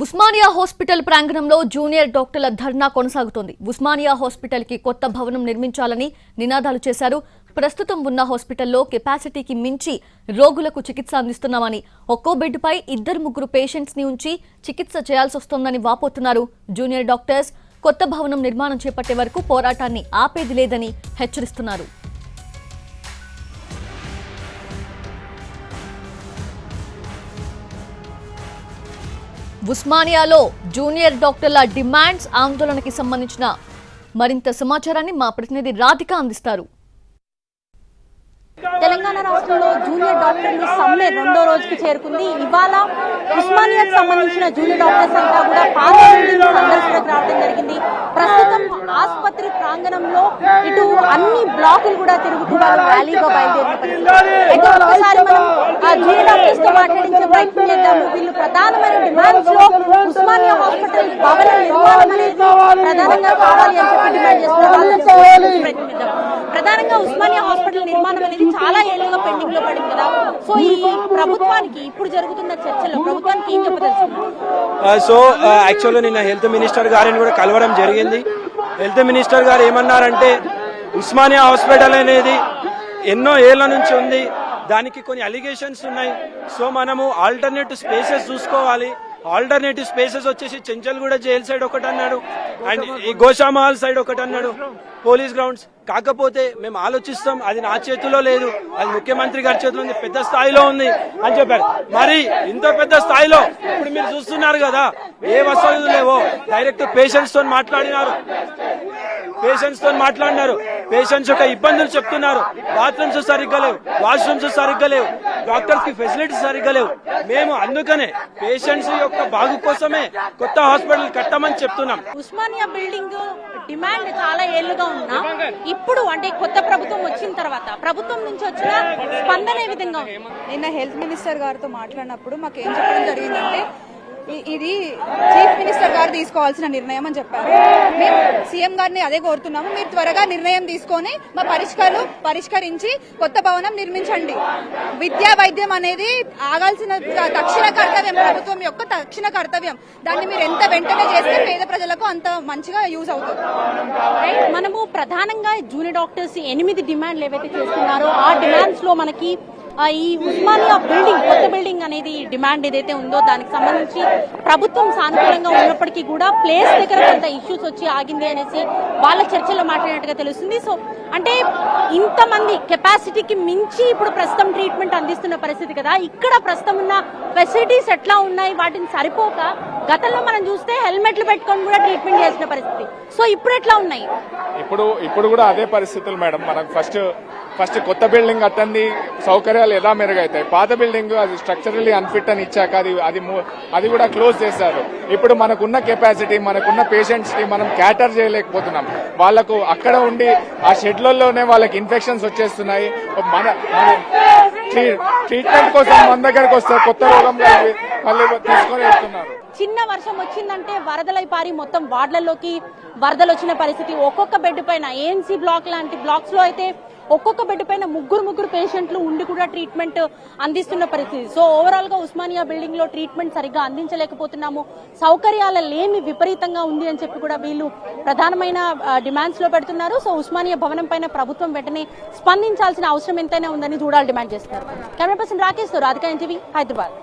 Osmania hospital ప్రాంగణంలో junior డాక్టర్ల ధర్నా కొనసాగుతోంది. ఉస్మానియా హాస్పిటల్ కి కొత్త భవనం నిర్మించాలని నినాదాలు చేశారు. ప్రస్తుతం ఉన్న హాస్పిటల్లో కెపాసిటీకి మించి రోగులకు చికిత్స అందిస్తున్నామని, ఒక్కో బెడ్పై 2-3 పేషెంట్స్ ని ఉంచి చికిత్స చేయాల్సి వస్తోందని వాపోతున్నారు. జూనియర్ డాక్టర్స్ కొత్త భవనం నిర్మాణం చేపట్టే వరకు పోరాటాన్ని ఆపేది లేదని హెచ్చరిస్తున్నారు. ఉస్మానియాలో జూనియర్ డాక్టర్ల డిమాండ్స్ ఆందోళనకి సంబంధించిన మరింత సమాచారాన్ని మా ప్రతినిధి రాధిక అందిస్తారు. తెలంగాణ రాష్ట్రంలో జూనియర్ డాక్టర్లు సమ్మె 2వ రోజుకి చేరుకుంది. ఇవాళ ఉస్మానియాకు సంబంధించిన జూనియర్ డాక్టర్స్ అంతా కూడా పార్లమెంట్ సందర్శనకు రావడం జరిగింది. ప్రస్తుతం ఆసుపత్రి ప్రాంగణంలో ఇటు అన్ని బ్లాకులు కూడా తిరుగుతున్నారు, ర్యాలీగా బయలుదేరిన. అయితే ఒకసారి మనం జూనియర్ డాక్టర్స్ తో మాట్లాడించే ప్రయత్నం చేద్దాము. వీళ్ళు ప్రధానమైన డిమాండ్స్ లో ఉస్మానియా హాస్పిటల్ భవన నిర్మాణం అనేది ప్రధానంగా కావాలి అని చెప్పి డిమాండ్ చేస్తున్నారు. ప్రధానంగా ఉస్మానియా హాస్పిటల్ నిర్మాణం అనేది చాలా ఏళ్లుగా పెండింగ్ లో పడింది కదా. సో ఈ ప్రభుత్వానికి ఇప్పుడు జరుగుతున్న చర్చలో ప్రభుత్వానికి ఏం చెప్పదలుచుకున్నారు? సో యాక్చువల్గా నిన్న హెల్త్ మినిస్టర్ గారిని కూడా కలవడం జరిగింది. హెల్త్ మినిస్టర్ గారు ఏమన్నారంటే, ఉస్మానియా హాస్పిటల్ అనేది ఎన్నో ఏళ్ల నుంచి ఉంది, దానికి కొన్ని అలిగేషన్స్ ఉన్నాయి. సో మనము ఆల్టర్నేటివ్ స్పేసెస్ చూసుకోవాలి. ఆల్టర్నేటివ్ స్పేసెస్ వచ్చేసి చెంచల్గూడ జైల్ సైడ్ ఒకటి అన్నాడు, అండ్ ఈ గోషామహల్ సైడ్ ఒకటి అన్నాడు, పోలీస్ గ్రౌండ్స్. కాకపోతే మేము ఆలోచిస్తాం, అది నా చేతిలో లేదు, అది ముఖ్యమంత్రి గారి చేతిలో ఉంది, పెద్ద స్థాయిలో ఉంది అని చెప్పారు. మరి ఇంత పెద్ద స్థాయిలో ఇప్పుడు మీరు చూస్తున్నారు కదా, ఏ వసతులు లేవో. డైరెక్ట్ పేషెంట్స్ తో మాట్లాడినారు, పేషెంట్స్ యొక్క ఇబ్బందులు చెప్తున్నారు. బాత్రూమ్స్ సరిగ్గా లేవు, వాష్రూమ్స్ సరిగ్గా లేవు, డాక్టర్స్ కి ఫెసిలిటీస్ సరిగ్గా లేవు. మేము అందుకనే పేషెంట్స్ యొక్క బాగు కోసమే కొత్త హాస్పిటల్ కట్టమని చెప్తున్నాం. ఉస్మానియా బిల్డింగ్ డిమాండ్ చాలా ఏళ్లుగా ఉన్నా ఇప్పుడు అంటే కొత్త ప్రభుత్వం వచ్చిన తర్వాత ప్రభుత్వం నుంచి వచ్చిన స్పందన ఏ విధంగా ఉంది? నిన్న హెల్త్ మినిస్టర్ గారితో మాట్లాడినప్పుడు మాకు ఏం చెప్పడం జరిగిందంటే, ఇది చీఫ్ మినిస్టర్ గారు తీసుకోవాల్సిన నిర్ణయం అని చెప్పారు. మేము సీఎం గారిని అదే కోరుతున్నాము, మీరు త్వరగా నిర్ణయం తీసుకొని మా పరిష్కరించి కొత్త భవనం నిర్మించండి. విద్యా వైద్యం అనేది ఆగాల్సిన తక్షణ కర్తవ్యం, ప్రభుత్వం యొక్క తక్షణ కర్తవ్యం. దాన్ని మీరు ఎంత వెంటనే చేస్తే పేద ప్రజలకు అంత మంచిగా యూజ్ అవుతుంది. మనము ప్రధానంగా జూనియర్ డాక్టర్స్ 8 డిమాండ్లు ఏవైతే చేస్తున్నారో ఆ డిమాండ్స్ లో మనకి ఈ ఉస్మానియా బిల్డింగ్, కొత్త బిల్డింగ్ అనేది డిమాండ్ ఏదైతే ఉందో దానికి సంబంధించి ప్రభుత్వం సానుకూలంగా ఉన్నప్పటికీ కూడా ప్లేస్ దగ్గర కొంత ఇష్యూస్ వచ్చి ఆగింది అనేసి వాళ్ళ చర్చలో మాట్లాడినట్టుగా తెలుస్తుంది. సో అంటే ఇంతమంది కెపాసిటీకి మించి ఇప్పుడు ప్రస్తుతం ట్రీట్మెంట్ అందిస్తున్న పరిస్థితి కదా. ఇక్కడ ప్రస్తుతం ఉన్న ఫెసిలిటీస్ ఎట్లా ఉన్నాయి, వాటిని సరిపోక గతంలో మనం చూస్తే హెల్మెట్లు పెట్టుకొని కూడా ట్రీట్మెంట్ చేసిన పరిస్థితి. సో ఇప్పుడు ఎట్లా ఉన్నాయి? ఇప్పుడు కూడా అదే పరిస్థితులు మేడం. మనకు ఫస్ట్ కొత్త బిల్డింగ్ అట్టండి సౌకర్యాలు ఎలా మెరుగైతాయి. పాత బిల్డింగ్ అది స్ట్రక్చరల్లీ అన్ఫిట్ అని ఇచ్చాక అది కూడా క్లోజ్ చేశారు. ఇప్పుడు మనకున్న కెపాసిటీ, మనకున్న పేషెంట్స్ కి మనం క్యాటర్ చేయలేకపోతున్నాం. వాళ్లకు అక్కడ ఉండి ఆ షెడ్లలోనే వాళ్ళకి ఇన్ఫెక్షన్స్ వచ్చేస్తున్నాయి. మన ట్రీట్మెంట్ కోసం మన దగ్గరకు వస్తే కొత్త రోగం మళ్ళీ తీసుకొని వెళ్తున్నారు. చిన్న వర్షం వచ్చిందంటే వరదలై పారి మొత్తం వార్డులలోకి వరదలు వచ్చిన పరిస్థితి. ఒక్కొక్క బెడ్ పైన ఏఎన్సీ బ్లాక్ లాంటి బ్లాక్స్ లో అయితే ఒక్కొక్క బెడ్ పైన ముగ్గురు పేషెంట్లు ఉండి కూడా ట్రీట్మెంట్ అందిస్తున్న పరిస్థితి. సో ఓవరాల్ గా ఉస్మానియా బిల్డింగ్ లో ట్రీట్మెంట్ సరిగ్గా అందించలేకపోతున్నాము, సౌకర్యాల లేమి విపరీతంగా ఉంది అని చెప్పి కూడా వీళ్ళు ప్రధానమైన డిమాండ్స్ లో పెడుతున్నారు. సో ఉస్మానియా భవనం పైన ప్రభుత్వం వెంటనే స్పందించాల్సిన అవసరం ఎంతైనా ఉందని చూడాలి డిమాండ్ చేస్తున్నారు. కెమెరా పర్సన్ రాకేష్ తో రాధిక, NTV, హైదరాబాద్.